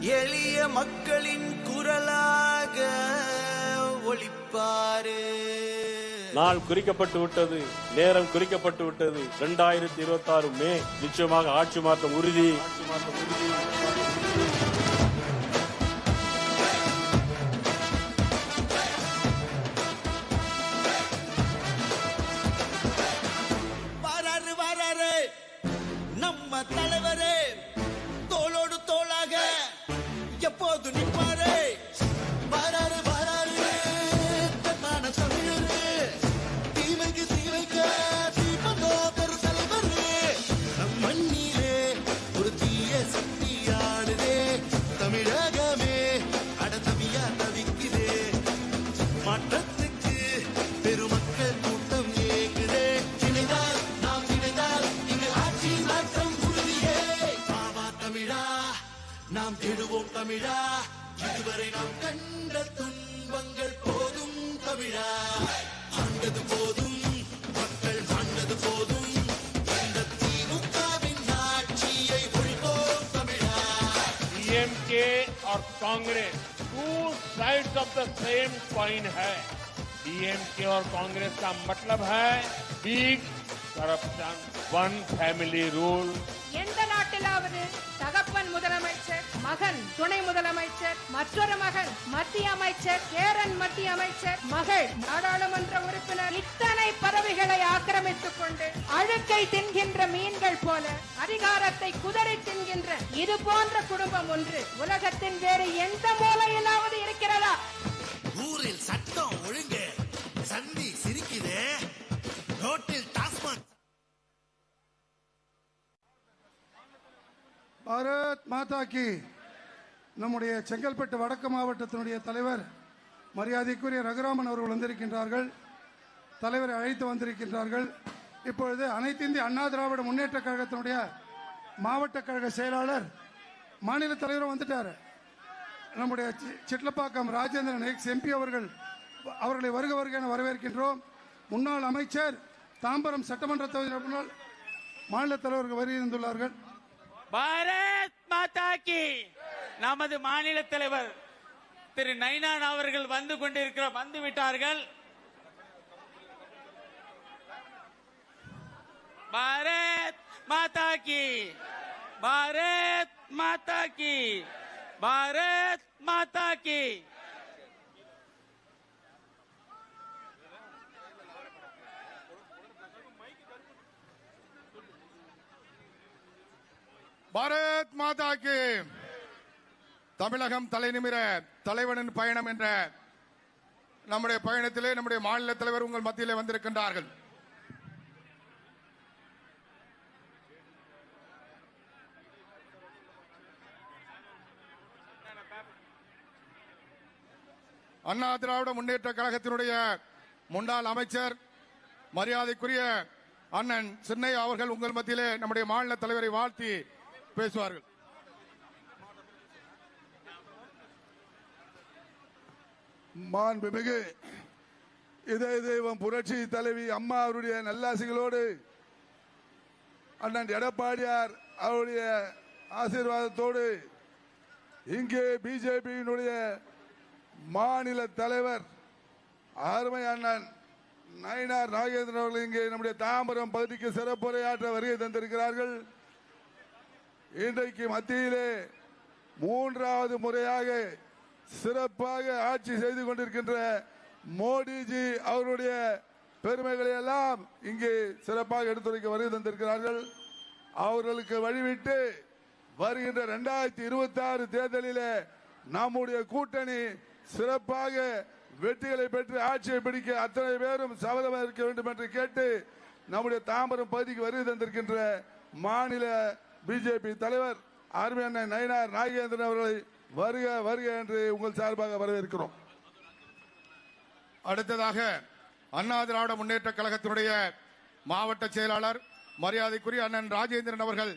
எளிய மக்களின் குரலாக ஒலிப்பாரு. நாள் குறிக்கப்பட்டு விட்டது, நேரம் குறிக்கப்பட்டு விட்டது. 2026 மே நிச்சயமாக ஆட்சி மாற்றம் உறுதி. வராரு நம்ம தலைவரே, தோளோடு தோளாக எப்போது நிற்பாரு. வராரு தன்மான தமிழரு, தீமைக்கு தீவைக்க தீபந்தோதர் தலைவரு. நம் மண்ணிலே ஒரு தீய சக்தி ஆடுதே, தமிழகமே அடதவியா தவிக்குதே. மாற்றத்துக்கு பெருமக்கள் கூட்டம் ஏகுதே. இணைந்தால் நாம் இணைந்தால் இங்கு ஆட்சி மாற்றம் உறுதியே. பாவா தமிழா, நாம் தேடுவோம் தமிழா, இதுவரை நாம் கண்ட துன்பங்கள் போதும் தமிழா. ஆண்டது போதும், மக்கள் ஆண்டது போதும், இந்த திமுகவின் ஆட்சியை ஒழிப்போம் தமிழா. डीएमके और Congress two sides of the same coin है. डीएमके और कांग्रेस का मतलब है big corruption, one family rule. எந்த நாட்டிலாவது தகப்பன் முதலமைச்சர், மகன் துணை முதலமைச்சர், மற்றொரு மகன் மத்திய அமைச்சர், பேரன் மத்திய அமைச்சர், மகள் நாடாளுமன்ற உறுப்பினர், இத்தனை பதவிகளை ஆக்கிரமித்துக் கொண்டு அழுக்கை தின்கின்ற மீன்கள் போல அதிகாரத்தை குதறி தின்கின்ற இது போன்ற குடும்பம் ஒன்று உலகத்தின் வேறு எந்த மூலையிலாவது இருக்கிறதா? ஊரில் சட்டம் ஒழுங்கு சந்தி சிரிக்குதே, ரோட்டில் டாஸ்மாக். பாரத் மாதா கி. நம்முடைய செங்கல்பட்டு வடக்கு மாவட்டத்தினுடைய தலைவர் மரியாதைக்குரிய ரகுராமன் அவர்கள் வந்திருக்கின்றார்கள். தலைவரை அழைத்து வந்திருக்கின்றார்கள். இப்பொழுது அனைத்து இந்திய அண்ணா திராவிட முன்னேற்ற கழகத்தினுடைய மாவட்ட கழக செயலாளர் மாநில தலைவரும் வந்துட்டார். நம்முடைய சிட்லப்பாக்கம் ராஜேந்திரன் எக்ஸ் எம்பி அவர்களை வருக என வரவேற்கின்றோம். முன்னாள் அமைச்சர், தாம்பரம் சட்டமன்ற தொகுதி முன்னாள் மாநில தலைவர்கள் வருகின்றுள்ளார்கள். பாரத் மாதா கி. நமது மாநில தலைவர் திரு நைனான் அவர்கள் வந்து விட்டார்கள். பாரத் மாதா கி, பாரத் மாதா கி, பாரத் மாதா கி. பாரத் மாதா கி. தமிழகம் தலைநிமிர தலைவனின் பயணம் என்ற நம்முடைய பயணத்திலே நம்முடைய மாநில தலைவர் உங்கள் மத்தியிலே வந்திருக்கின்றார்கள். அண்ணா திராவிட முன்னேற்ற கழகத்தினுடைய முன்னாள் அமைச்சர் மரியாதைக்குரிய அண்ணன் சின்னையா அவர்கள் உங்கள் மத்தியிலே நம்முடைய மாநில தலைவரை வாழ்த்தி பேசுவார்கள். மாண்புமிகு இதய தெய்வம் புரட்சி தலைவி அம்மா அவருடைய நல்லாசிகளோடு அண்ணன் எடப்பாடியார் அவருடைய ஆசீர்வாதத்தோடு இங்கே பிஜேபியினுடைய மாநில தலைவர் அருமை அண்ணன் நயினார் நாகேந்திரன் அவர்கள் இங்கே நம்முடைய தாம்பரம் பகுதிக்கு சிறப்புரையாற்ற வருகை தந்திருக்கிறார்கள். இன்றைக்கு மத்தியிலே மூன்றாவது முறையாக சிறப்பாக ஆட்சி செய்து கொண்டிருக்கின்ற மோடிஜி அவருடைய பெருமைகளை எல்லாம் இங்கே சிறப்பாக எடுத்துரைக்க வருகை தந்திருக்கிறார்கள். அவர்களுக்கு வழிவிட்டு வருகின்ற 2026 தேர்தலிலே நம்முடைய கூட்டணி சிறப்பாக வெற்றிகளை பெற்று ஆட்சியை பிடிக்க அத்தனை பேரும் சபதமாக இருக்க வேண்டும் என்று கேட்டு நம்முடைய தாம்பரம் பகுதிக்கு வருகை தந்திருக்கின்ற மாநில பிஜேபி தலைவர் அருமை அண்ணன் நயினார் நாகேந்திரன் அவர்களை வருக என்று உங்கள் சார்பாக வரவேற்கிறோம். அடுத்ததாக அண்ணா திராவிட முன்னேற்ற கழகத்தினுடைய மாவட்ட செயலாளர் மரியாதைக்குரிய அண்ணன் ராஜேந்திரன் அவர்கள்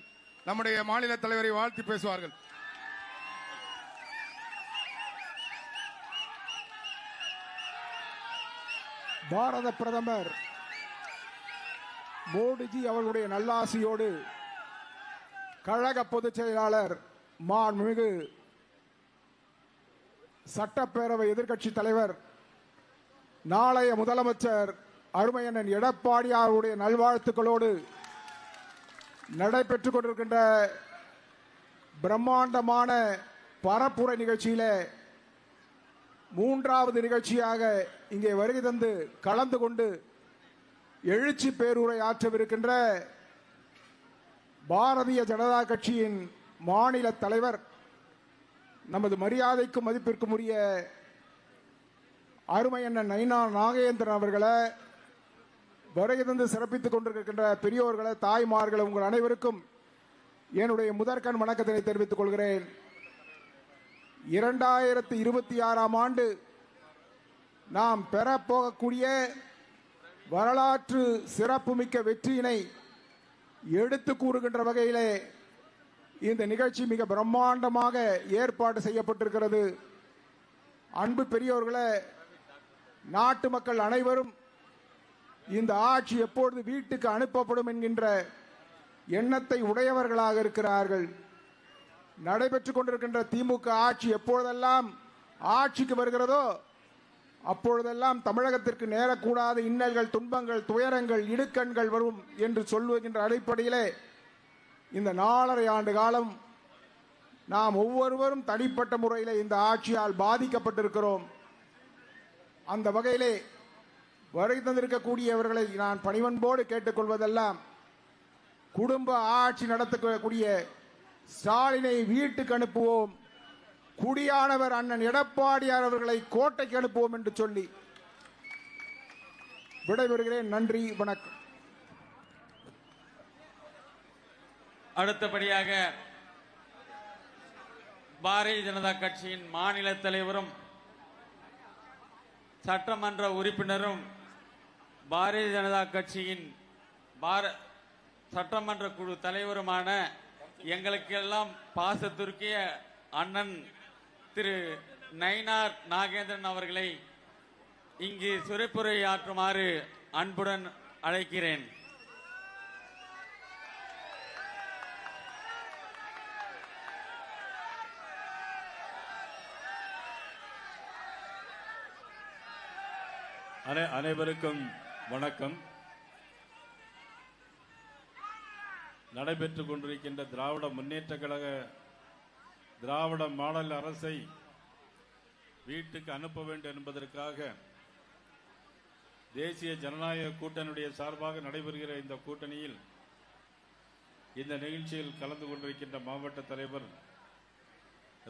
நம்முடைய மாநில தலைவரை வாழ்த்தி பேசுவார்கள். பாரத பிரதமர் மோடிஜி அவர்களுடைய நல்லாசியோடு கழக பொதுச் செயலாளர் மாண்புமிகு சட்டப்பேரவை எதிர்க்கட்சி தலைவர், நாளைய முதலமைச்சர் அருமையண்ணன் எடப்பாடியாருடைய நல்வாழ்த்துக்களோடு நடைபெற்றுக் கொண்டிருக்கின்ற பிரம்மாண்டமான பரப்புரை நிகழ்ச்சியில மூன்றாவது நிகழ்ச்சியாக இங்கே வருகை தந்து கலந்து கொண்டு எழுச்சி பேருரை ஆற்றவிருக்கின்ற பாரதிய ஜனதா கட்சியின் மாநில தலைவர், நமது மரியாதைக்கும் மதிப்பிற்கும் உரிய அருமையண்ணன் நைனா நாகேந்திரன் அவர்களை, வருகை தந்து சிறப்பித்துக் கொண்டிருக்கின்ற பெரியோர்களை, தாய்மார்களை, உங்கள் அனைவருக்கும் என்னுடைய முதற்கண் வணக்கத்தினை தெரிவித்துக் கொள்கிறேன். 2026ஆம் ஆண்டு நாம் பெறப்போகக்கூடிய வரலாற்று சிறப்புமிக்க வெற்றியினை எடுத்து கூறுகின்ற வகையிலே இந்த நிகழ்ச்சி மிக பிரம்மாண்டமாக ஏற்பாடு செய்யப்பட்டிருக்கிறது. அன்பு பெரியோர்களே, நாட்டு மக்கள் அனைவரும் இந்த ஆட்சி எப்பொழுது வீட்டுக்கு அனுப்பப்படும் என்கின்ற எண்ணத்தை உடையவர்களாக இருக்கிறார்கள். நடைபெற்றுக் கொண்டிருக்கின்ற திமுக ஆட்சி எப்பொழுதெல்லாம் ஆட்சிக்கு வருகிறதோ அப்பொழுதெல்லாம் தமிழகத்திற்கு நேரக்கூடாத இன்னல்கள், துன்பங்கள், துயரங்கள், இடுக்கண்கள் வரும் என்று சொல்லுகின்ற அடிப்படையிலே இந்த 4.5 ஆண்டு காலம் நாம் ஒவ்வொருவரும் தனிப்பட்ட முறையில் இந்த ஆட்சியால் பாதிக்கப்பட்டிருக்கிறோம். அந்த வகையிலே வருகை தந்திருக்கக்கூடியவர்களை நான் பணிவன்போடு கேட்டுக்கொள்வதெல்லாம், குடும்ப ஆட்சி நடத்தக்கூடிய ஸ்டாலினை வீட்டுக்கு அனுப்புவோம், குடியானவர் அண்ணன் எடப்பாடியார் அவர்களை கோட்டைக்கு அனுப்புவோம் என்று சொல்லி விடைபெறுகிறேன். நன்றி, வணக்கம். அடுத்தபடியாக பாரதிய ஜனதா கட்சியின் மாநில தலைவரும் சட்டமன்ற உறுப்பினரும் பாரதிய ஜனதா கட்சியின் சட்டமன்ற குழு தலைவருமான எங்களுக்கெல்லாம் பாசத்திற்கிய அண்ணன் திரு நயினார் நாகேந்திரன் அவர்களை இங்கு சிறப்புரையாற்றுமாறு அன்புடன் அழைக்கிறேன். அனைவருக்கும் வணக்கம். நடைபெற்றுக் கொண்டிருக்கின்ற திராவிட முன்னேற்ற கழக திராவிட மாடல் அரசை வீட்டுக்கு அனுப்ப வேண்டும் என்பதற்காக தேசிய ஜனநாயக கூட்டணியுடைய சார்பாக நடைபெறுகிற இந்த கூட்டணியில் இந்த நிகழ்ச்சியில் கலந்து கொண்டிருக்கின்ற மாவட்ட தலைவர்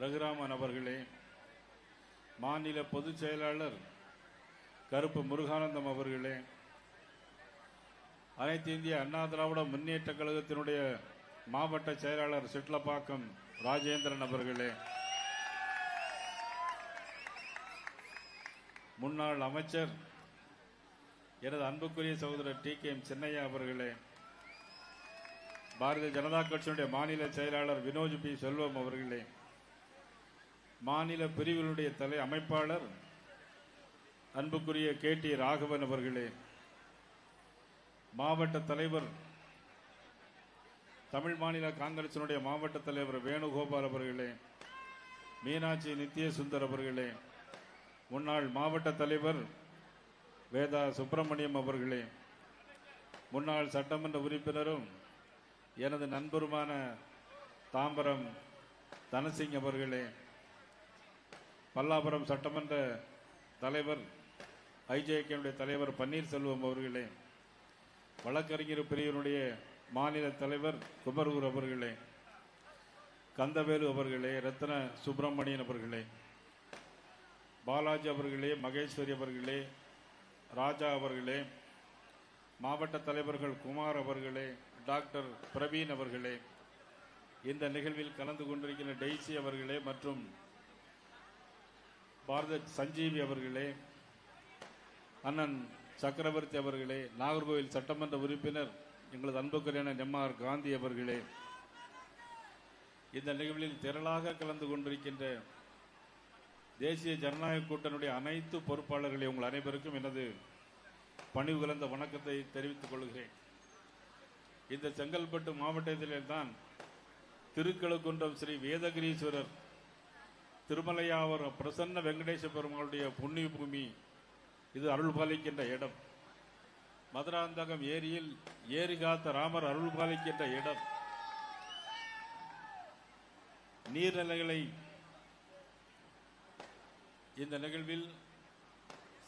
ரகுராமன் அவர்களே, மாநில பொதுச் செயலாளர் கருப்பு முருகானந்தம் அவர்களே, அனைத்து இந்திய அண்ணா திராவிட முன்னேற்ற கழகத்தினுடைய மாவட்ட செயலாளர் சிட்லப்பாக்கம் ராஜேந்திரன் அவர்களே, முன்னாள் அமைச்சர் எனது அன்புக்குரிய சகோதரர் TKM சின்னையா அவர்களே, பாரதிய ஜனதா கட்சியினுடைய மாநில செயலாளர் வினோஜ் பி செல்வம் அவர்களே, மாநில பிரிவினுடைய அமைப்பாளர் அன்புக்குரிய KT ராகவன் அவர்களே, மாவட்ட தலைவர் தமிழ் மாநில காங்கிரசினுடைய மாவட்ட தலைவர் வேணுகோபால் அவர்களே, மீனாட்சி நித்யசுந்தர் அவர்களே, முன்னாள் மாவட்ட தலைவர் வேதா சுப்பிரமணியம் அவர்களே, முன்னாள் சட்டமன்ற உறுப்பினரும் எனது நண்பருமான தாம்பரம் தனசிங் அவர்களே, பல்லாபுரம் சட்டமன்ற தலைவர் IJK தலைவர் பன்னீர்செல்வம் அவர்களே, வழக்கறிஞர் பிரிவினுடைய மாநில தலைவர் குமரூர் அவர்களே, கந்தவேலு அவர்களே, ரத்ன சுப்பிரமணியன் அவர்களே, பாலாஜி அவர்களே, மகேஸ்வரி அவர்களே, ராஜா அவர்களே, மாவட்ட தலைவர்கள் குமார் அவர்களே, டாக்டர் பிரவீன் அவர்களே, இந்த நிகழ்வில் கலந்து கொண்டிருக்கின்ற டெய்சி அவர்களே மற்றும் பாரத சஞ்சீவி அவர்களே, அண்ணன் சக்கரவர்த்தி அவர்களே, நாகர்கோவில் சட்டமன்ற உறுப்பினர் எங்களது அன்புக்குரிய NMR காந்தி அவர்களே, இந்த நிகழ்வில் திரளாக கலந்து கொண்டிருக்கின்ற தேசிய ஜனநாயக கூட்டணியுடைய அனைத்து பொறுப்பாளர்களே, உங்கள் அனைவருக்கும் எனது பணிவு கலந்த வணக்கத்தை தெரிவித்துக் கொள்கிறேன். இந்த செங்கல்பட்டு மாவட்டத்திலே தான் திருக்கழுக்குன்றம் ஸ்ரீ வேதகிரீஸ்வரர் திருமலையாவர் பிரசன்ன வெங்கடேச பெருமாளுடைய புண்ணிய பூமி. இது அருள் பாலிக்கின்ற இடம். மதுராந்தகம் ஏரியில் ஏரி காத்த ராமர் அருள் பாலிக்கின்ற இடம். நீர்நிலைகளை இந்த நிகழ்வில்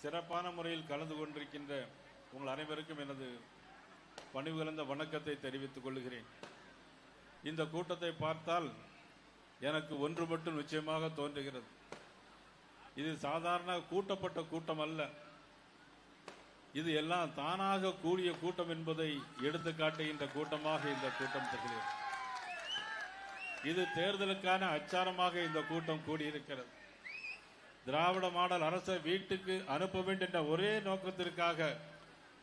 சிறப்பான முறையில் கலந்து கொண்டிருக்கின்ற உங்கள் அனைவருக்கும் எனது பணிவு கலந்த வணக்கத்தை தெரிவித்துக் கொள்கிறேன். இந்த கூட்டத்தை பார்த்தால் எனக்கு ஒன்று மட்டும் நிச்சயமாக தோன்றுகிறது. இது சாதாரண கூட்டப்பட்ட கூட்டம் அல்ல. இது எல்லாம் தானாக கூடிய கூட்டம் என்பதை எடுத்து காட்டுகின்ற கூட்டமாக இந்த கூட்டம் திகழ்கிறது. இது தேர்தலுக்கான அச்சாரமாக இந்த கூட்டம் கூடியிருக்கிறது. திராவிட மாடல் அரசை வீட்டுக்கு அனுப்ப வேண்டும் என்ற ஒரே நோக்கத்திற்காக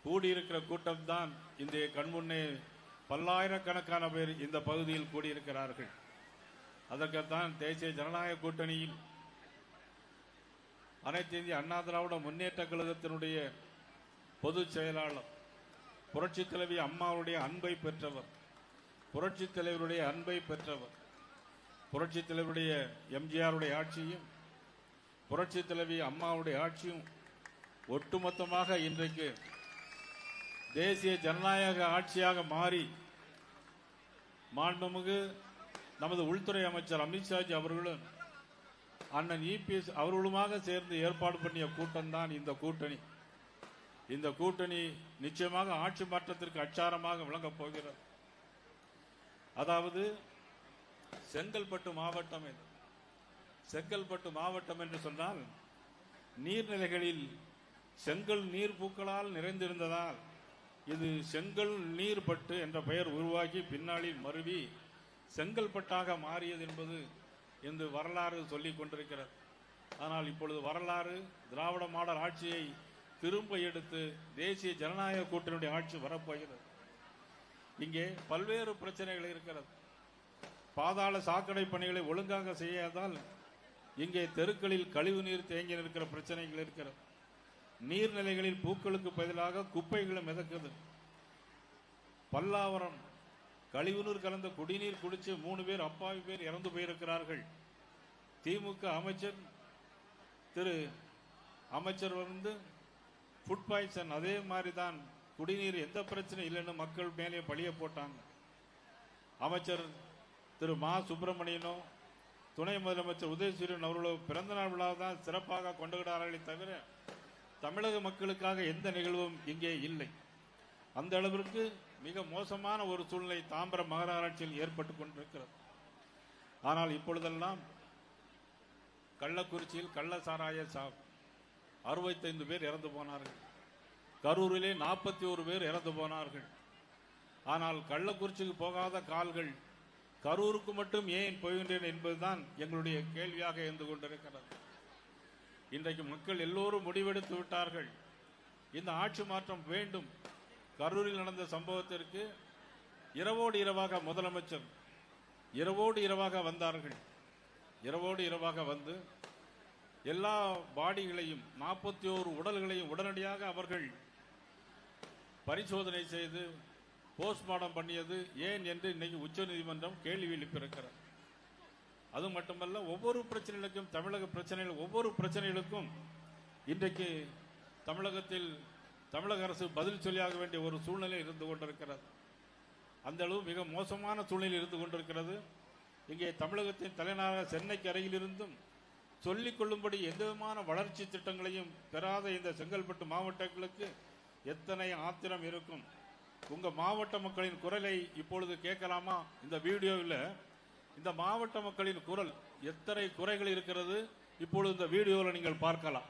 கூடியிருக்கிற கூட்டம் தான் இந்த கண்முன்னே பல்லாயிரக்கணக்கான பேர் இந்த பகுதியில் கூடியிருக்கிறார்கள். அதற்குத்தான் தேசிய ஜனநாயக கூட்டணியில் அனைத்து இந்திய அண்ணா திராவிட முன்னேற்ற கழகத்தினுடைய பொதுச் செயலாளர், புரட்சி தலைவி அம்மாவுடைய அன்பை பெற்றவர், புரட்சி தலைவருடைய அன்பை பெற்றவர், புரட்சி தலைவருடைய எம்ஜிஆருடைய ஆட்சியும் புரட்சி தலைவி அம்மாவுடைய ஆட்சியும் ஒட்டுமொத்தமாக இன்றைக்கு தேசிய ஜனநாயக ஆட்சியாக மாறி மாண்புமிகு நமது உள்துறை அமைச்சர் அமித்ஷாஜி அவர்களும் அண்ணன் இபிஎஸ் அவர்களுமாக சேர்ந்து ஏற்பாடு பண்ணிய கூட்டம் தான் இந்த கூட்டணி. இந்த கூட்டணி நிச்சயமாக ஆட்சி மாற்றத்திற்கு அச்சாரமாக விளங்கப் போகிறது. அதாவது செங்கல்பட்டு மாவட்டம், செங்கல்பட்டு மாவட்டம் என்று சொன்னால் நீர்நிலைகளில் செங்கல் நீர் பூக்களால் நிறைந்திருந்ததால் இது செங்கல் நீர்பட்டு என்ற பெயர் உருவாகி பின்னாளில் மருவி செங்கல்பட்டாக மாறியது என்பது இந்த வரலாறு சொல்லிக் கொண்டிருக்கிறது. ஆனால் இப்பொழுது வரலாறு திராவிட மாடல் ஆட்சியை திரும்ப எடுத்து தேசிய ஜனநாயக கூட்டணியுடைய ஆட்சி வரப்போகிறது. இங்கே பல்வேறு பிரச்சனைகள் இருக்கிறது. பாதாள சாக்கடை பணிகளை ஒழுங்காக செய்யாதால் இங்கே தெருக்களில் கழிவு நீர் தேங்கி இருக்கிற பிரச்சனைகள் இருக்கிறது. நீர்நிலைகளில் பூக்களுக்கு பதிலாக குப்பைகளும் மிதக்குது. பல்லாவரம் கழிவுநீர் கலந்த குடிநீர் குடிச்சு 3 பேர் அப்பாவி பேர் இறந்து போயிருக்கிறார்கள். திமுக அமைச்சர் வந்து ஃபுட் பாய்சன், அதே மாதிரி தான் குடிநீர் எந்த பிரச்சனை இல்லைன்னு மக்கள் மேலே பழிய போட்டாங்க. அமைச்சர் திரு மா சுப்பிரமணியனோ துணை முதலமைச்சர் உதயசூரியன் அவர்களோ பிறந்தநாள் விழா தான் சிறப்பாக கொண்டாடுகிறார்களே தவிர தமிழக மக்களுக்காக எந்த நிகழ்வும் இங்கே இல்லை. அந்த அளவிற்கு மிக மோசமான ஒரு சூழ்நிலை தாம்பரம் மாநகராட்சியில் ஏற்பட்டுக் கொண்டிருக்கிறது. ஆனால் இப்பொழுதெல்லாம் கள்ளக்குறிச்சியில் கள்ள சாராய 65 பேர் இறந்து போனார்கள். கரூரிலே 41 பேர் இறந்து போனார்கள். ஆனால் கள்ளக்குறிச்சிக்கு போகாத கால்கள் கரூருக்கு மட்டும் ஏன் போகின்றன என்பதுதான் எங்களுடைய கேள்வியாக இருந்து கொண்டிருக்கிறது. இன்றைக்கு மக்கள் எல்லோரும் முடிவெடுத்து விட்டார்கள். இந்த ஆட்சி மாற்றம் வேண்டும். கரூரில் நடந்த சம்பவத்திற்கு இரவோடு இரவாக முதலமைச்சர் இரவோடு இரவாக வந்தார்கள். இரவோடு இரவாக வந்து எல்லா பாடிகளையும் 41 உடல்களையும் உடனடியாக அவர்கள் பரிசோதனை செய்து போஸ்ட்மார்ட்டம் பண்ணியது ஏன் என்று இன்னைக்கு உச்சநீதிமன்றம் கேள்வி எழுப்பியிருக்கிறார். அது மட்டுமல்ல, ஒவ்வொரு பிரச்சனைகளுக்கும் தமிழக பிரச்சனைகள் ஒவ்வொரு பிரச்சனைகளுக்கும் இன்றைக்கு தமிழகத்தில் தமிழக அரசு பதில் சொல்லியாக வேண்டிய ஒரு சூழ்நிலை இருந்து கொண்டிருக்கிறது. அந்த அளவு மிக மோசமான சூழ்நிலை இருந்து கொண்டிருக்கிறது. இங்கே தமிழகத்தின் தலைநகர சென்னைக்கு அருகிலிருந்தும் சொல்லிக் கொள்ளும்படி எந்த விதமான வளர்ச்சி திட்டங்களையும் பெறாத இந்த செங்கல்பட்டு மாவட்டங்களுக்கு எத்தனை ஆத்திரம் இருக்கும். உங்க மாவட்ட மக்களின் குரலை இப்பொழுது கேட்கலாமா? இந்த வீடியோவில் இந்த மாவட்ட மக்களின் குரல் எத்தனை குறைகள் இருக்கிறது இப்பொழுது இந்த வீடியோவில் நீங்கள் பார்க்கலாம்.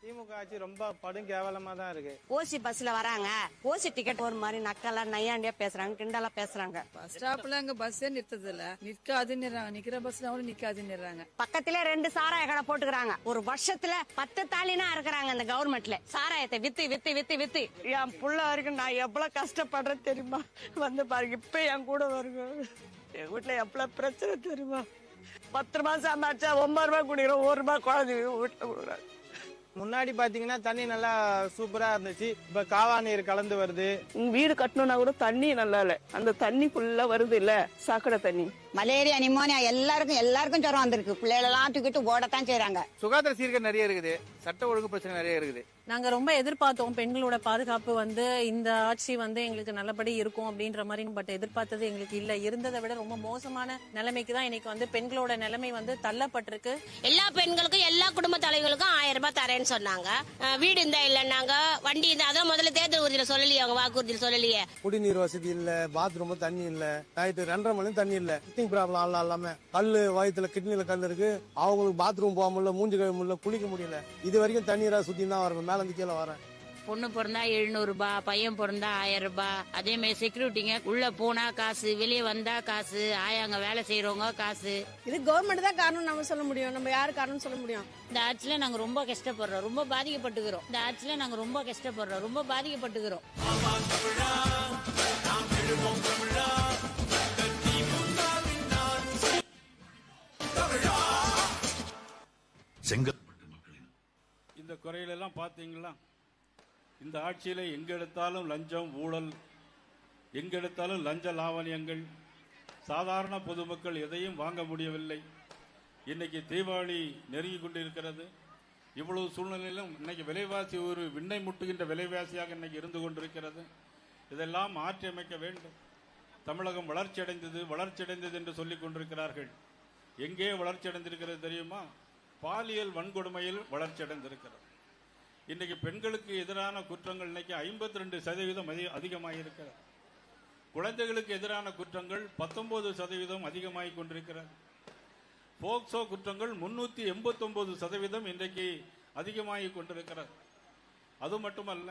திமுக ஆட்சி ரொம்ப படும் கேவலமா தான் இருக்கு. ஓசி பஸ்ல வராங்க, ஓசி டிக்கெட் ஒரு மாதிரி நக்கலா நையாண்டியா பேசுறாங்க, கிண்டலா பேசுறாங்க. பஸ் ஸ்டாப்ல அங்க பஸ்ஸே நிறுத்தது இல்ல, நிக்காதுன்னு நிக்கிற பஸ்ல கூட நிக்காதுன்னு. பக்கத்திலே 2 சாராய கடை போட்டுக்கிறாங்க. ஒரு வருஷத்துல 10 தாலினா இருக்கிறாங்க இந்த கவர்மெண்ட்ல. சாராயத்தை வித்து வித்து வித்து வித்து என் புள்ள வரைக்கும் நான் எவ்வளவு கஷ்டப்படுறேன் தெரியுமா? வந்து பாருங்க, இப்ப என் கூட வருங்க. என் வீட்டுல எவ்வளவு பிரச்சனை தெரியுமா? 10 ரூபாய் சம்பாதிச்சா 9 ரூபாய் குடிக்கிறோம், 1 ரூபாய் குழந்தைங்க வீட்டுல கொடுக்குறாங்க. முன்னாடி பாத்தீங்கன்னா தண்ணி நல்லா சூப்பரா இருந்துச்சு. இப்ப காவா நீர் கலந்து வருது. வீடு கட்டணும்னா கூட தண்ணி நல்லா இல்ல, அந்த தண்ணி ஃபுல்லா வருது இல்ல, சாக்கடை தண்ணி. மலேரியா நிமோனியா எல்லாருக்கும் ஜுரம் வந்திருக்கு. பிள்ளைகளெல்லாம் தூக்கிட்டு ஓடத்தான் செய்யறாங்க. சுகாதார சீர்கேடு நிறைய இருக்குது, சட்ட ஒழுங்கு பிரச்சனை நிறைய இருக்குது. நாங்க ரொம்ப எதிர்பார்த்தோம் பெண்களோட பாதுகாப்பு இந்த ஆட்சி எங்களுக்கு நல்லபடி இருக்கும் அப்படின்ற மாதிரி. பட் எதிர்பார்த்தது எங்களுக்கு இல்ல. இருந்ததை விட ரொம்ப மோசமான நிலைமைக்கு தான் இன்னைக்கு பெண்களோட நிலைமை தள்ளப்பட்டிருக்கு. எல்லா பெண்களுக்கும் எல்லா குடும்ப தலைவர்களுக்கும் 1000 ரூபாய் தரேன்னு சொன்னாங்க. வீடு இருந்தா இல்லன்னாங்க, வண்டி இருந்தா. அதான் முதல்ல தேர்தல் உறுதியில சொல்லலையே, அவங்க வாக்குறுதியில சொல்லலையே. குடிநீர் வசதி இல்ல, பாத்ரூம் தண்ணி இல்ல, நைட்டு 2:30 மணி தண்ணி இல்ல. கிட்னி ப்ராப்ளம் ஆள் இல்லாம கல்லு வயிற்றுல கிட்னில கல் இருக்கு. அவங்களுக்கு பாத்ரூம் போக முடியல, மூஞ்சி கழுவ முடியல, குளிக்க முடியல. இது வரைக்கும் தண்ணீரா சுத்தி தான் வரணும். மேல இருந்து கீழே வரேன். பொண்ணு பிறந்தா 700 ரூபாய், பையன் பிறந்தா 1000 ரூபாய். அதே மாதிரி செக்யூரிட்டிங்க உள்ள போனா காசு, வெளியே வந்தா காசு, ஆயாங்க வேலை செய்யறவங்க காசு. இது கவர்மெண்ட் தான் காரணம் நம்ம சொல்ல முடியும், நம்ம யாரு காரணம் சொல்ல முடியும்? இந்த ஆட்சியில நாங்க ரொம்ப கஷ்டப்படுறோம், ரொம்ப பாதிக்கப்பட்டுக்கிறோம். இந்த ஆட்சியில நாங்க ரொம்ப கஷ்டப்படுறோம், ரொம்ப பாதிக்கப்பட்டுக்கிறோம். இந்த குறைகளெல்லாம் பார்த்தீங்களா? இந்த ஆட்சியில எங்க எடுத்தாலும் லஞ்சம், ஊழல், எங்க எடுத்தாலும் லஞ்ச லாவணியங்கள். சாதாரண பொதுமக்கள் எதையும் வாங்க முடியவில்லை. இன்னைக்கு தீபாவளி நெருங்கி கொண்டிருக்கிறது. இவ்வளவு சூழ்நிலையிலும் இன்னைக்கு விலைவாசி ஒரு விண்ணை முட்டுகின்ற விலைவாசியாக இன்னைக்கு இருந்து கொண்டிருக்கிறது. இதெல்லாம் மாற்றி அமைக்க வேண்டும். தமிழகம் வளர்ச்சி அடைந்தது என்று சொல்லிக் கொண்டிருக்கிறார்கள். எங்கே வளர்ச்சி அடைந்திருக்கிறது தெரியுமா? பாலியல் வன்கொடுமையில் வளர்ச்சி அடைந்திருக்கிறது. இன்னைக்கு பெண்களுக்கு எதிரான குற்றங்கள் இன்னைக்கு 52% அதிகமாக இருக்கிறது. குழந்தைகளுக்கு எதிரான குற்றங்கள் 19% அதிகமாகிக் கொண்டிருக்கிறது. போக்சோ குற்றங்கள் 389% இன்றைக்கு அதிகமாகிக் கொண்டிருக்கிறது. அது மட்டுமல்ல,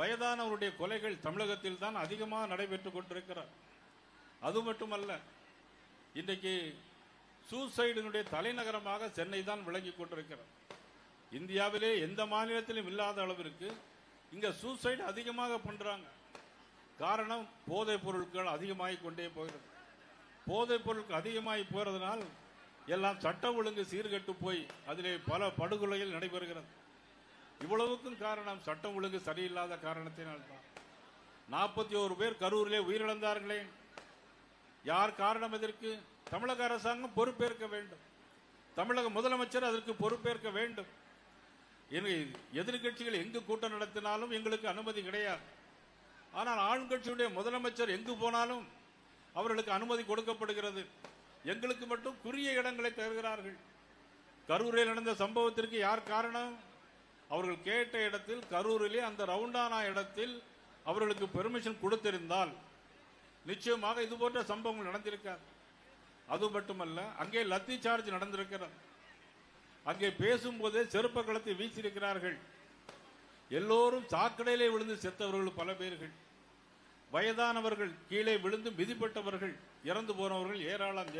வயதானவருடைய கொலைகள் தமிழகத்தில் தான் அதிகமாக நடைபெற்றுக் கொண்டிருக்கிறது. அது மட்டுமல்ல, இன்றைக்கு சூசைடினுடைய தலைநகரமாக சென்னை தான் விளங்கிக் கொண்டிருக்கிறது. இந்தியாவிலே எந்த மாநிலத்திலும் இல்லாத அளவிற்கு இங்க சூசைடு அதிகமாக பண்றாங்க. காரணம், போதைப் பொருட்கள் அதிகமாகிக் கொண்டே போகிறது. போதைப் பொருட்கள் அதிகமாகி போறதுனால் எல்லாம் சட்ட ஒழுங்கு சீர்கெட்டு போய் அதிலே பல படுகொலைகள் நடைபெறுகிறது. இவ்வளவுக்கும் காரணம் சட்டம் ஒழுங்கு சரியில்லாத காரணத்தினால்தான். 41 பேர் கரூரிலே உயிரிழந்தார்களே, யார் காரணம்? எதற்கு? தமிழக அரசாங்கம் பொறுப்பேற்க வேண்டும். தமிழக முதலமைச்சர் அதற்கு பொறுப்பேற்க வேண்டும். எதிர்கட்சிகள் எங்கு கூட்டம் நடத்தினாலும் எங்களுக்கு அனுமதி கிடையாது. ஆனால் ஆளுங்கட்சியுடைய முதலமைச்சர் எங்கு போனாலும் அவர்களுக்கு அனுமதி கொடுக்கப்படுகிறது. எங்களுக்கு மட்டும் குறுகிய இடங்களை தருகிறார்கள். கரூரில் நடந்த சம்பவத்திற்கு யார் காரணம்? அவர்கள் கேட்ட இடத்தில், கரூரிலே அந்த ரவுண்டானா இடத்தில் அவர்களுக்கு பெர்மிஷன் கொடுத்திருந்தால் நிச்சயமாக இது போன்ற சம்பவங்கள் நடந்திருக்காது. அது மட்டுமல்ல, அங்கே லத்தி சார்ஜ் நடந்திருக்கிறது. அங்கே பேசும்போதே செருப்ப கலத்தை வீசியிருக்கிறார்கள். எல்லோரும் சாக்கடையிலே விழுந்து செத்தவர்கள் பல பேர்கள், வயதானவர்கள், கீழே விழுந்து மிதிப்பட்டவர்கள், இறந்து போனவர்கள் ஏராளம்.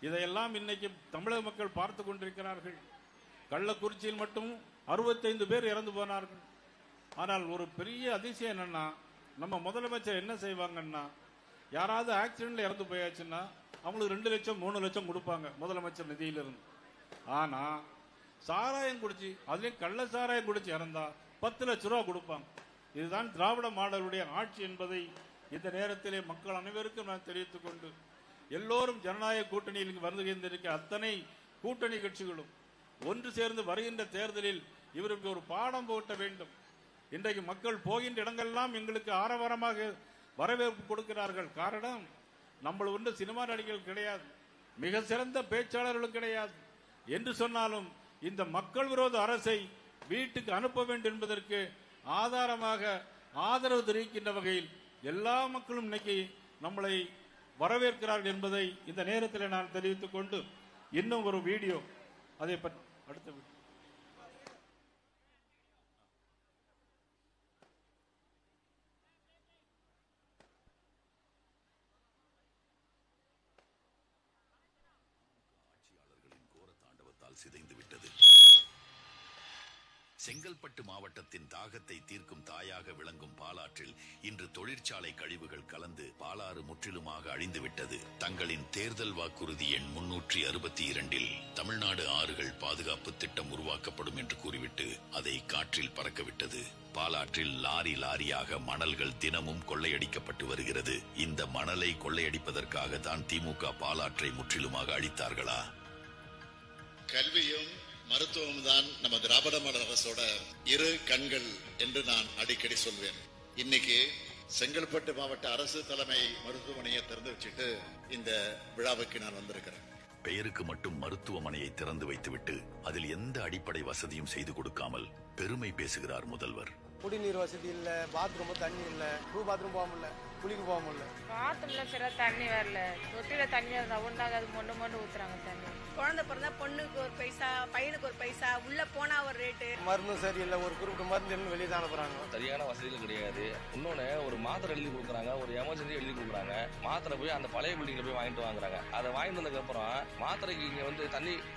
இதையெல்லாம் இன்னைக்கு தமிழக மக்கள் பார்த்து கொண்டிருக்கிறார்கள். கள்ளக்குறிச்சியில் மட்டும் 65 பேர் இறந்து போனார்கள். ஆனால் ஒரு பெரிய அதிசயம் என்னன்னா, நம்ம முதலமைச்சர் என்ன செய்வாங்கன்னா, யாராவது ஆக்சிடென்ட்ல இறந்து போயாச்சுன்னா அவங்களுக்கு 2 லட்சம் 3 லட்சம் கொடுப்பாங்க முதலமைச்சர் நிதியிலிருந்து. ஆனா சாராயம் குடிச்சு, அதுலயும் கள்ள சாராயம் குடிச்சு இறந்தா 10 லட்சம் ரூபாய் கொடுப்பாங்க. இதுதான் திராவிட மாடலுடைய ஆட்சி என்பதை இந்த நேரத்திலே மக்கள் அனைவருக்கும் நான் தெரிவித்துக் கொண்டு, எல்லோரும் ஜனநாயக கூட்டணியில் வருகின்ற அத்தனை கூட்டணி கட்சிகளும் ஒன்று சேர்ந்து வருகின்ற தேர்தலில் இவருக்கு ஒரு பாடம் போட்ட வேண்டும். இன்றைக்கு மக்கள் போகின்ற இடங்கள்லாம் எங்களுக்கு ஆரவாரமாக வரவேற்பு கொடுக்கிறார்கள். காரணம், நம்மள ஒன்று சினிமா நடிகர்கள் கிடையாது, மிக சிறந்த பேச்சாளர்களும் கிடையாது. என்று சொன்னாலும் இந்த மக்கள் விரோத அரசை வீட்டுக்கு அனுப்ப வேண்டும் என்பதற்கு ஆதாரமாக ஆதரவு தெரிவிக்கின்ற வகையில் எல்லா மக்களும் இன்னைக்கு நம்மளை வரவேற்கிறார்கள் என்பதை இந்த நேரத்தில் நான் தெரிவித்துக் கொண்டு, இன்னும் ஒரு வீடியோ அதை பற்றி அடுத்த சிதைந்து விட்டது. செங்கல்பட்டு மாவட்டத்தின் தாகத்தை தீர்க்கும் தாயாக விளங்கும் பாலாற்றில் இன்று தொழிற்சாலை கழிவுகள் கலந்து பாலாறு முற்றிலுமாக அழிந்துவிட்டது. தங்களின் தேர்தல் வாக்குறுதி எண் 362 தமிழ்நாடு ஆறுகள் பாதுகாப்பு திட்டம் உருவாக்கப்படும் என்று கூறிவிட்டு அதை காற்றில் பறக்கவிட்டது. பாலாற்றில் லாரி லாரியாக மணல்கள் தினமும் கொள்ளையடிக்கப்பட்டு வருகிறது. இந்த மணலை கொள்ளையடிப்பதற்காக தான் திமுக பாலாற்றை முற்றிலுமாக அழித்தார்களா? கல்வியும் மருத்துவம் தான் நம்ம திராவிட மாடல் அரசோட இரு கண்கள் என்று நான் அடிக்கடி சொல்வேன். இன்னைக்கு செங்கல்பட்டு மாவட்ட அரசு தலைமை மருத்துவமனையை திறந்து வச்சுட்டு இந்த விழாவுக்கு நான் வந்திருக்கிறேன். பெயருக்கு மட்டும் மருத்துவமனையை திறந்து வைத்துவிட்டு அதில் எந்த அடிப்படை வசதியும் செய்து கொடுக்காமல் பெருமை பேசுகிறார் முதல்வர். குடிநீர் வசதி இல்ல, பாத்ரூம் தண்ணி இல்ல, பாத்ரூம் போக முடியல, குளிக்க போக முடியல. பாத்ரூம்ல சரியா தண்ணி வரல, தொட்டில தண்ணி ஒன்றாக அது மொண்டு ஊத்துறாங்க தண்ணி. குழந்தை பிறந்தா பொண்ணுக்கு ஒரு பைசா, பையனுக்கு ஒரு பைசா, உள்ள போனா ஒரு ரேட்டு. மருந்து சரியில்லை, ஒரு குறிப்பிட்ட மருந்து வெளியே தான் அனுப்புறாங்க. சரியான வசதிகள் கிடையாது. இன்னொன்னு ஒரு மாத்திரை எழுதி கொடுக்குறாங்க, ஒரு எமர்ஜென்சி எழுதி கொடுக்குறாங்க. மாத்திரை போய் அந்த பழைய பில்டிங்ல போய் வாங்கிட்டு வாங்குறாங்க. அதை வாங்கிட்டு வந்ததுக்கு அப்புறம் மாத்திரைக்கு இங்க வந்து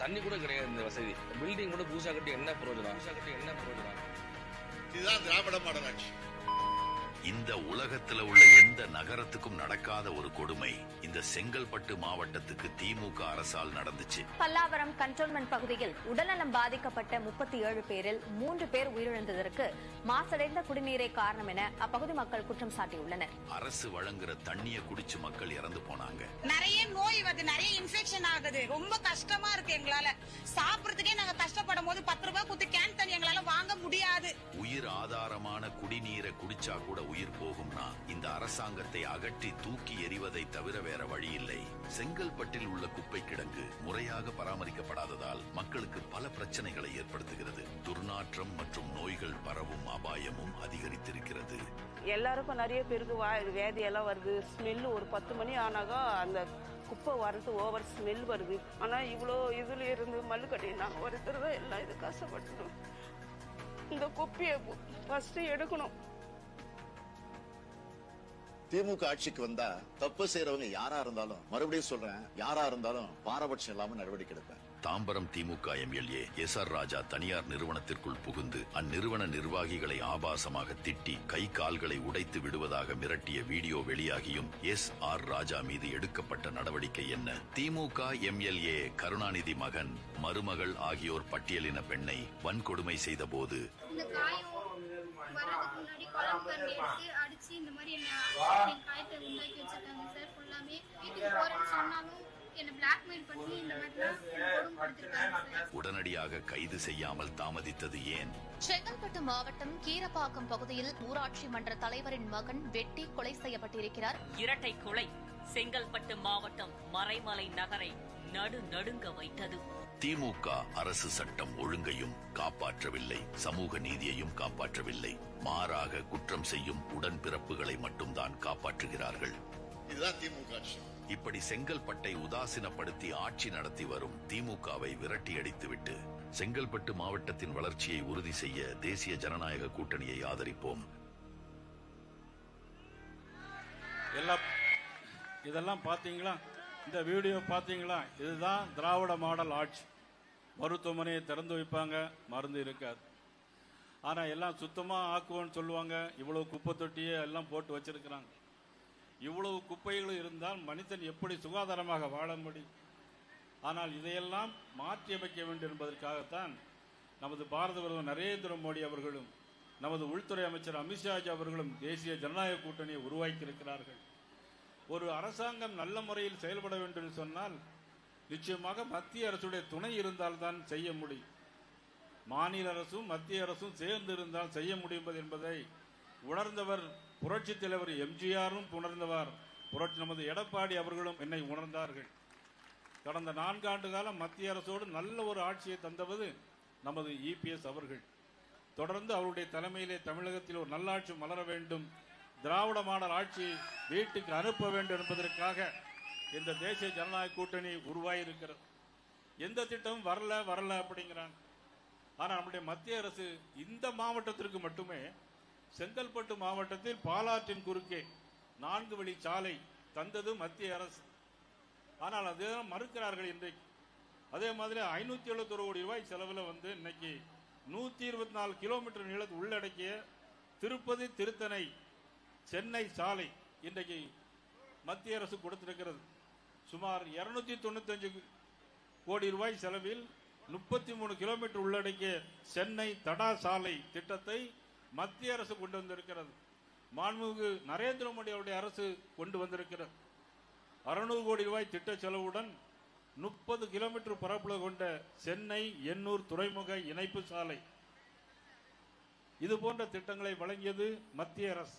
தண்ணி கூட கிடையாது. இந்த வசதி பில்டிங் கூட புதுசா கட்டி என்ன பிரயோஜனம்? இதுதான் திராவிட மாடல் ஆட்சி. இந்த உலகத்துல உள்ள எந்த நகரத்துக்கும் நடக்காத ஒரு கொடுமை இந்த செங்கல்பட்டு மாவட்டத்துக்கு திமுக அரசால் நடந்துச்சு. பல்லாவரம் கண்டோன்மெண்ட் பகுதியில் உடல்நலம் பாதிக்கப்பட்ட 37 பேரில் 3 பேர் உயிரிழந்ததற்கு மாசடைந்த குடிநீரே காரணம் என அப்பகுதி மக்கள் குற்றம் சாட்டியுள்ளனர். அரசு வழங்குற தண்ணிய குடிச்சு மக்கள் இறந்து போனாங்க. நிறைய நோய் வருது, நிறைய இன்ஃபெக்ஷன் ஆகுது. ரொம்ப கஷ்டமா இருக்கு. எங்களால சாப்பிடுறதுக்கே நாங்க கஷ்டப்படும் போது 10 ரூபாய் கொடுத்து கேன் தண்ணி எங்களால வாங்க முடியாது. உயிர் ஆதாரமான குடிநீரை குடிச்சா கூட உயிர் போகும்னா இந்த அரசாங்கத்தை அகற்றி தூக்கி எறிவதை தவிர வேற வழி இல்லை. செங்கல்பட்டில் உள்ள குப்பை கிடங்கு முறையாக பராமரிக்கப்படாததால் மக்களுக்கு பல பிரச்சனைகளை ஏற்படுத்துகிறது. துர்நாற்றம் மற்றும் நோய்கள் பரவும் அபாயமும் அதிகரித்திருக்கிறது. எல்லாருக்கும் நிறைய பேருக்கு வேதி எல்லாம் வருது. ஸ்மெல் ஒரு 10 மணி ஆனாக்கா அந்த குப்பை வரது ஓவர் ஸ்மெல் வருது. ஆனா இவ்வளோ இதுல இருந்து மல்லு கட்டினாங்க ஒருத்தர் தான் எல்லாம் இது கஷ்டப்பட்டணும். இந்த குப்பையை ஃபர்ஸ்ட் எடுக்கணும். திமுக ஆட்சிக்கு வந்தா தப்பு செய்யறவங்க யாரா இருந்தாலும், மறுபடியும் சொல்றேன், யாரா இருந்தாலும் பாரபட்சம் இல்லாம நடவடிக்கை எடுப்பேன். தாம்பரம் திமுக எம்எல்ஏ SR ராஜா தனியார் நிறுவனத்திற்குள் புகுந்து அந்நிறுவன நிர்வாகிகளை ஆபாசமாக திட்டி கை கால்களை உடைத்து விடுவதாக மிரட்டிய வீடியோ வெளியாகியும் SR ராஜா மீது எடுக்கப்பட்ட நடவடிக்கை என்ன? திமுக எம்எல்ஏ கருணாநிதி மகன், மருமகள் ஆகியோர் பட்டியலின பெண்ணை வன்கொடுமை செய்த போது உடனடியாக கைது செய்யாமல் தாமதித்தது ஏன்? செங்கல்பட்டு மாவட்டம் கீரப்பாக்கம் பகுதியில் ஊராட்சி மன்ற தலைவரின் மகன் வெட்டி கொலை செய்யப்பட்டிருக்கிறார். இரட்டை கொலை செங்கல்பட்டு மாவட்டம் மறைமலை நகரை நடுங்க வைத்தது. திமுக அரசு சட்டம் ஒழுங்கையும் காப்பாற்றவில்லை, சமூக நீதியையும் காப்பாற்றவில்லை. மாறாக குற்றம் செய்யும் உடன்பிறப்புகளை மட்டும்தான் காப்பாற்றுகிறார்கள். இதுதான் திமுக ஆட்சி. இப்படி செங்கல்பட்டை உதாசீனப்படுத்தி ஆட்சி நடத்தி வரும் திமுகவை விரட்டியடித்துவிட்டு செங்கல்பட்டு மாவட்டத்தின் வளர்ச்சியை உறுதி செய்ய தேசிய ஜனநாயக கூட்டணியை ஆதரிப்போம். இதெல்லாம் பாத்தீங்களா? இந்த வீடியோ பாத்தீங்களா? இதுதான் திராவிட மாடல் ஆட்சி. மருத்துவமனையை திறந்து வைப்பாங்க, மருந்து இருக்காது. ஆனா எல்லாம் சுத்தமா ஆக்குவோன்னு சொல்லுவாங்க. இவ்வளவு குப்பை தொட்டியை எல்லாம் போட்டு வச்சிருக்கிறாங்க. இவ்வளவு குப்பைகளும் இருந்தால் மனிதன் எப்படி சுகாதாரமாக வாழ முடியும்? ஆனால் இதையெல்லாம் மாற்றி அமைக்க வேண்டும் என்பதற்காகத்தான் நமது பாரத பிரதமர் நரேந்திர மோடி அவர்களும் நமது உள்துறை அமைச்சர் அமித்ஷாஜி அவர்களும் தேசிய ஜனநாயக கூட்டணியை உருவாக்கி இருக்கிறார்கள். ஒரு அரசாங்கம் நல்ல முறையில் செயல்பட வேண்டும் என்று சொன்னால் நிச்சயமாக மத்திய அரசுடைய துணை இருந்தால்தான் செய்ய முடியும். மாநில அரசும் மத்திய அரசும் சேர்ந்து இருந்தால் செய்ய முடியும் என்பதை உணர்ந்தவர் புரட்சி தலைவர் எம்ஜிஆரும் உணர்ந்தவர், நமது எடப்பாடி அவர்களும் என்னை உணர்ந்தார்கள். கடந்த 4 ஆண்டு காலம் மத்திய அரசோடு நல்ல ஒரு ஆட்சியை தந்தவது நமது EPS அவர்கள். தொடர்ந்து அவருடைய தலைமையிலே தமிழகத்தில் ஒரு நல்லாட்சி மலர வேண்டும், திராவிட மாடல் ஆட்சி வீட்டுக்கு அனுப்ப வேண்டும் என்பதற்காக இந்த தேசிய ஜனநாயக கூட்டணி உருவாயிருக்கிறது. எந்த திட்டமும் வரல அப்படிங்கிறாங்க. ஆனால் நம்முடைய மத்திய அரசு இந்த மாவட்டத்திற்கு மட்டுமே செங்கல்பட்டு மாவட்டத்தில் பாலாற்றின் குறுக்கே 4 வழி சாலை தந்தது மத்திய அரசு. ஆனால் அதே மறுக்கிறார்கள் இன்றைக்கு. அதே மாதிரி 571 கோடி ரூபாய் செலவில் இன்னைக்கு 124 கிலோமீட்டர் நீளத்தை உள்ளடக்கிய திருப்பதி திருத்தணி சென்னை சாலை இன்றைக்கு மத்திய அரசு கொடுத்திருக்கிறது. சுமார் 295 கோடி ரூபாய் செலவில் 33 கிலோமீட்டர் உள்ளடக்கிய சென்னை தடா சாலை திட்டத்தை மத்திய அரசு கொண்டு வந்திருக்கிறது. மாண்புமிகு நரேந்திர மோடி அவருடைய அரசு கொண்டு வந்திருக்கிறது. 600 கோடி ரூபாய் திட்ட செலவுடன் 30 கிலோமீட்டர் பரப்பளவு கொண்ட சென்னை எண்ணூர் துறைமுக இணைப்பு சாலை, இது போன்ற திட்டங்களை வழங்கியது மத்திய அரசு.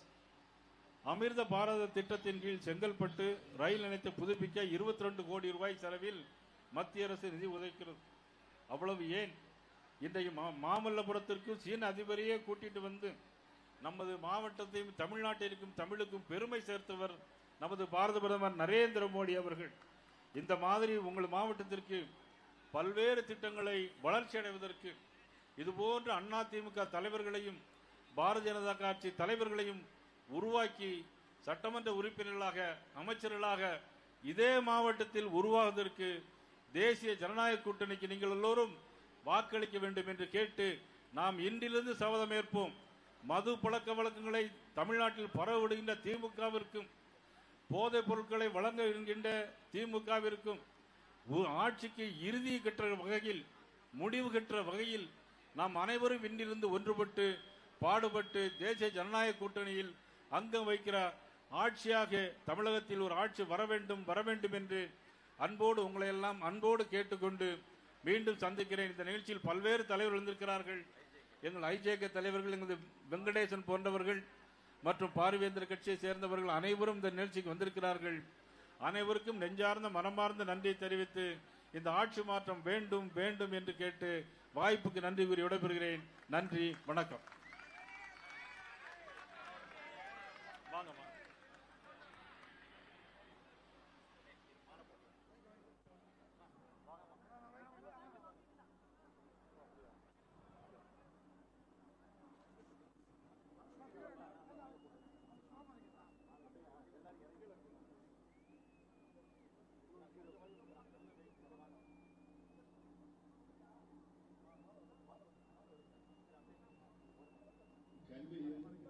அமிர்த பாரத திட்டத்தின் கீழ் செங்கல்பட்டு ரயில் நிலையத்தை புதுப்பிக்க 22 கோடி ரூபாய் செலவில் மத்திய அரசு நிதி ஒதுக்கிறது. அவ்வளவு ஏன், இன்றைக்கு மாமல்லபுரத்திற்கு சீன அதிபரையே கூட்டிட்டு வந்து நமது மாவட்டத்தையும் தமிழ்நாட்டிற்கும் தமிழுக்கும் பெருமை சேர்த்தவர் நமது பாரத பிரதமர் நரேந்திர மோடி அவர்கள். இந்த மாதிரி உங்கள் மாவட்டத்திற்கு பல்வேறு திட்டங்களை வளர்ச்சி அடைவதற்கு இதுபோன்ற அதிமுக தலைவர்களையும் பாரதிய ஜனதா கட்சி தலைவர்களையும் உருவாக்கி சட்டமன்ற உறுப்பினர்களாக அமைச்சர்களாக இதே மாவட்டத்தில் உருவாவதற்கு தேசிய ஜனநாயக கூட்டணிக்கு நீங்கள் எல்லோரும் வாக்களிக்க வேண்டும் என்று கேட்டு நாம் இன்றிலிருந்து சபதம் ஏற்போம். மது பழக்க வழக்கங்களை தமிழ்நாட்டில் பரவவிடுகின்ற திமுகவிற்கும் போதைப் பொருட்களை வழங்க இருக்கின்ற திமுகவிற்கும் ஆட்சிக்கு இறுதி கற்ற வகையில் முடிவு கற்ற வகையில் நாம் அனைவரும் இன்றிலிருந்து ஒன்றுபட்டு பாடுபட்டு தேசிய ஜனநாயக கூட்டணியில் அங்கம் வைக்கிற ஆட்சியாக தமிழகத்தில் ஒரு ஆட்சி வர வேண்டும் என்று அன்போடு உங்களை எல்லாம் அன்போடு கேட்டுக்கொண்டு மீண்டும் சந்திக்கிறேன். இந்த நிகழ்ச்சியில் பல்வேறு தலைவர்கள் இருந்திருக்கிறார்கள். எங்கள் ஐஜேகே தலைவர்கள், எங்களது வெங்கடேசன் போன்றவர்கள் மற்றும் பார்வேந்தர் கட்சியை சேர்ந்தவர்கள் அனைவரும் இந்த நிகழ்ச்சிக்கு வந்திருக்கிறார்கள். அனைவருக்கும் நெஞ்சார்ந்த மனமார்ந்த நன்றியை தெரிவித்து இந்த ஆட்சி மாற்றம் வேண்டும் வேண்டும் என்று கேட்டு வாய்ப்புக்கு நன்றி கூறி விடைபெறுகிறேன். நன்றி, வணக்கம். கல்வியும்